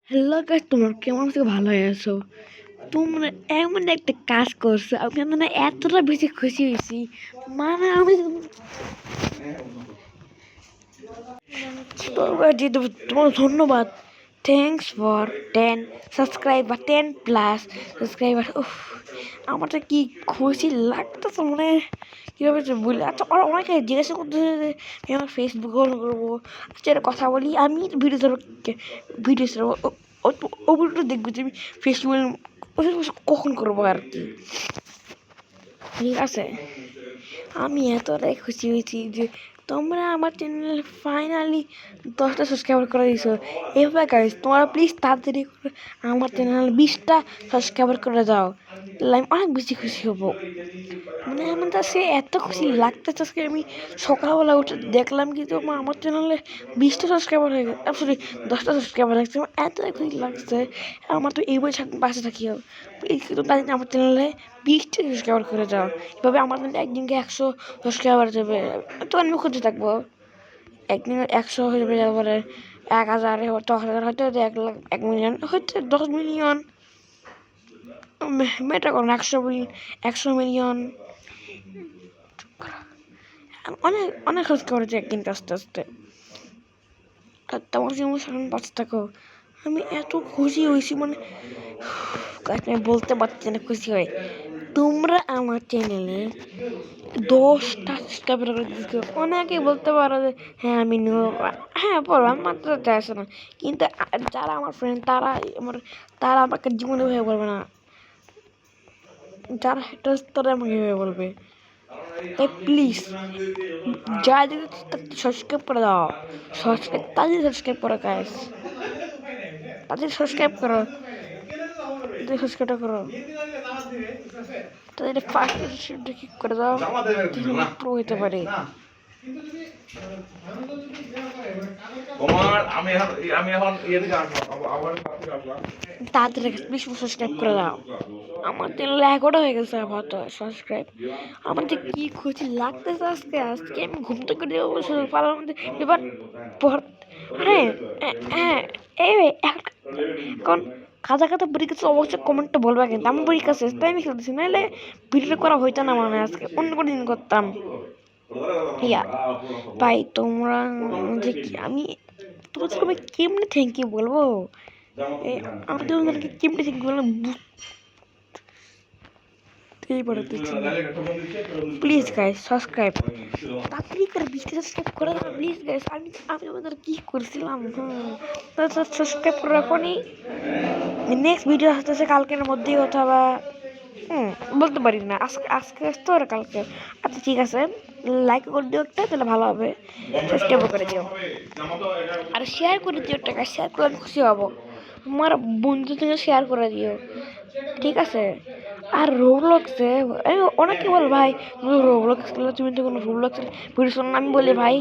Hello guys, তোমরা কেমন থেকে ভালো আছো? তোমরা এমন একটা কাজ করছো, আমি মানে এতটা বেশি খুশি হয়েছি। মানে আমি তোমরা যেহেতু তোমার ধন্যবাদ। Thanks for 10 subscriber, 10 plus subscriber. আমার তো কি খুশি লাগতেছে, মানে কীভাবে যে বলি। আচ্ছা, ওরা অনেকে জিজ্ঞাসা করতেছে যে আমি আমার ফেসবুক অন করবো। আচ্ছা, এটা কথা বলি, আমি ভিডিও ছাড়বো, ভিডিও ছাড়বো, ও ভিডিওটা দেখবো যে আমি ফেসবুক কখন করবো আর কি। ঠিক আছে, আমি এতটাই খুশি হয়েছি যে তোমরা আমার চ্যানেল ফাইনালি 10টা সাবস্ক্রাইবার করে দিয়েছো। এভাবে গাইস, তোমরা প্লিজ তাড়াতাড়ি করে আমার চ্যানেল 20টা সাবস্ক্রাইবার করে দাও, তাহলে আমি অনেক বেশি খুশি হবো। মানে আমার কাছে এত খুশি লাগতেছে আজকে। আমি সকালবেলা উঠে দেখলাম কি তোমার আমার চ্যানেলে 20টা সাবস্ক্রাইবার হয়ে গেছে, সরি 10টা সাবস্ক্রাইবার হয়েছে। আমার এত খুশি লাগছে। আমার তো এই বছর বাসে থাকি, প্লিজ কিন্তু তাই আমার চ্যানেলে 20টা সাবস্ক্রাইবার করে যাও। এভাবে আমার চ্যানেলে একদিনকে 100 সাবস্ক্রাইবার যাবে, তো আমি খুঁজে থাকবো। একদিন 100 হয়ে যাবে, তারপরে 1000, 10,000, হয়তো 1 লাখ, 1 মিলিয়ন, হয়তো 10 মিলিয়ন। মেটা করুন 100 মিলিয়ন। অনেক অনেক খরচ করেছে একদিনকে আস্তে আস্তে। আর তোমার যেমন সামনে বাঁচতে থাকো, আমি এত খুশি হয়েছি, মানে আমি বলতে পারছি না খুশি হয়। তোমরা আমার চ্যানেলে 10টা সাবস্ক্রাইবার করে দিচ্ছ। অনেকে বলতে পারো যে হ্যাঁ আমি নেব, হ্যাঁ বললাম, মাত্র আসে না। কিন্তু যারা আমার ফ্রেন্ড, তারা আমাকে জীবনে ভেবে বলবে না। যারা হেটার্স তারা আমাকে ভেবে বলবে। তাই প্লিজ যা যদি সাবস্ক্রাইব করে দাও, তাদের সাবস্ক্রাইব করো গাইস, তাদের সাবস্ক্রাইব করো, তাদের সাবস্ক্রাইবটা করো, তাদের ফার্স্ট ক্লিক করে দাও, প্রো হতে পারে। তাড়াতাড়ি প্লিজ সাবস্ক্রাইব করে দাও। আমার চ্যানেল 11টা হয়ে গেছে আপাতত সাবস্ক্রাইব। আমার যে কি খুশি লাগতেছে আজকে। আজকে আমি ঘুম থেকে পাড়ার মধ্যে এবার হ্যাঁ হ্যাঁ, এই এখন কাদা কাদা পরীক্ষা অবশ্যই কমেন্টটা বলবা, কিন্তু আমার পরীক্ষা শেষ তাই আমি খেলতেছি, নাহলে ভিডিওটা করা হইতো না, মানে আজকে অন্য কোনো দিন করতাম। ইয়া ভাই, তোমরা যে আমি তোমাদের আমি কেমনি থ্যাংক ইউ বলবো, আমি তোমাদেরকে কেমনি থ্যাংক ইউ বলবো বুঝতেই পারতেছি না। প্লিজ গাইস সাবস্ক্রাইব, তাড়াতাড়ি করে 20টা সাবস্ক্রাইব করে দাও প্লিজ গাইস। আমি আমাদের কি করছিলাম, সাবস্ক্রাইব করে রাখো নি। নেক্সট ভিডিও আসতেছে কালকের মধ্যেই, অথবা বলতে পারি না, আজকে আসতো আর কালকে। আচ্ছা ঠিক আছে, লাইক করে দিও একটা, তাহলে ভালো হবে। সাবস্ক্রাইব করে দিও আর শেয়ার করে দিও, টাকা শেয়ার করলে আমি খুশি হবো। আমার বন্ধুদের শেয়ার করে দিও, ঠিক আছে? আর রোবলক্সে আমি অনেকে বল ভাই তুমি রোবলক্স খেলো, তুমি তো কোনো রোবলক্স ভিডিও শোনো না। আমি বলি ভাই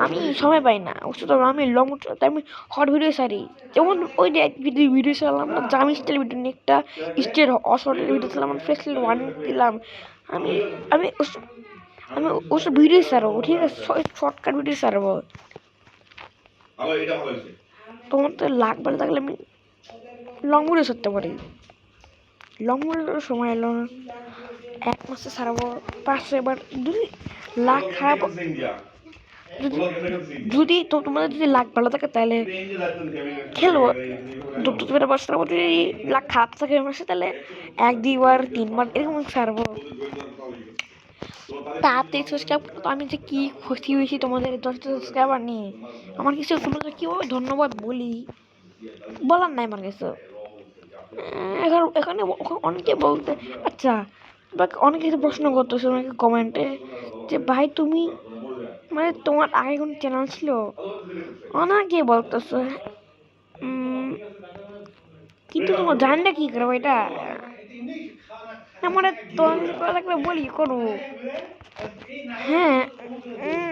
আমি সময় পাই না, অবশ্য আমি লং আমি হট ভিডিও সারি। যেমন ওই যে ভিডিও চালাম না, জামি স্টাইল ভিডিও নিয়ে একটা স্টের অশর্টের ভিডিও দিলাম, ফেস 1 দিলাম। আমি আমি আমি ওসব ভিডিও ছাড়বো, ঠিক আছে? শর্টকাট ভিডিও ছাড়বো। তোমার তো লাখ ভালো থাকলে আমি লং ভিডিও ছাড়তে পারি। লং ভিডিওর সময় এলো না, 1 মাসে ছাড়াবো 500। এবার যদি লাখ খারাপ, যদি তো তোমাদের যদি লাখ ভালো থাকে তাহলে খেলবো, দুটো বছর ছাড়বো। যদি লাখ খারাপ থাকে মাসে, তাহলে 1-2বার 3বার এরকম ছাড়বো। তাড়াতাড়ি সাবস্ক্রাইব করো। আমি যে কি খুশি হয়েছি তোমাদের 10টা সাবস্ক্রাইবার নিয়ে। আমার কিছু তোমাদের কীভাবে ধন্যবাদ বলি, বলার নাই আমার কিছু। এখানে অনেকে বলতে, আচ্ছা অনেকে প্রশ্ন করতেছে অনেকে কমেন্টে যে ভাই তুমি মানে তোমার আগে কোনো চ্যানেল ছিল? অনেকে বলতেছে, কিন্তু তোমার জানি না কি করবো এটা। আমার তোমার লাগলে বলি করবো। হ্যাঁ,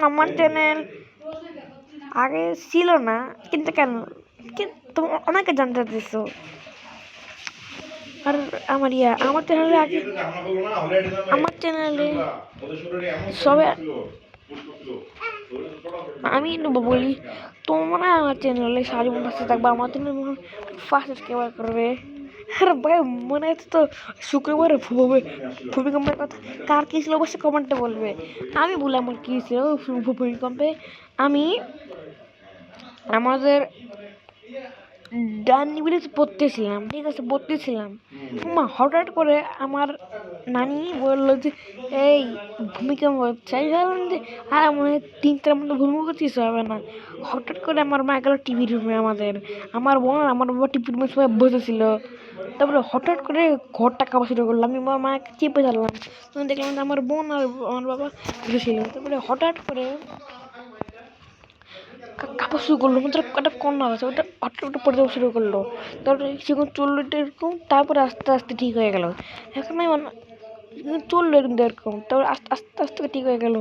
আমার চ্যানেল আগে ছিল না, কিন্তু কেন, কিন্তু অনেকে জানতে দিছো। আর আমার চ্যানেলে আগে, আমার চ্যানেলে সবে আমি বলি তোমরা আমার চ্যানেলে সারা জীবন পাশে থাকবে, আমার চ্যানেল ফার্স্ট সাবস্ক্রাইবার করবে। আর ভাই মনে আছে তো শুক্রবার ভূমিকম্পের কথা, কার কী ছিল অবশ্যই কমেন্টে বলবে। আমি বলি আমার কী ছিল ভূমিকম্পে। আমি আমাদের ডান নিবিড়ে পড়তেছিলাম, ঠিক আছে, পড়তেছিলাম। মা হঠাৎ করে আমার নানি বললো যে এই ভূমিকম্প হচ্ছে। আমি ভাবলাম যে আর মনে হয় 3টার মধ্যে ভূমিকম্প কিছু হবে না। হঠাৎ করে আমার মা গেল টিভি রুমে, আমার বোন আর আমার বাবা টিভি রুমে সবাই বসেছিল। তারপরে হঠাৎ করে ঘরটা কাঁপা শুরু করলো, আমি আমার মাকে চেপে ধরলাম, তখন দেখলাম যে আমার বোন আর আমার বাবা বসেছিল। তারপরে হঠাৎ করে কাঁপা শুরু করলো, মানে একটা কন্যা আছে ওটা হঠাৎ ওটা পড়তে শুরু করলো। তারপরে সেখানে চললো এরকম, তারপরে আস্তে আস্তে ঠিক হয়ে গেল। এখন আমি চললো কিন্তু এরকম, তারপরে আস্তে আস্তে আস্তে ঠিক হয়ে গেল।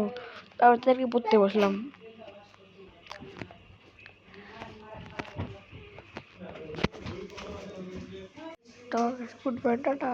তারপর তাদেরকে পড়তে বসলাম। তো গুড বাই, টাটা।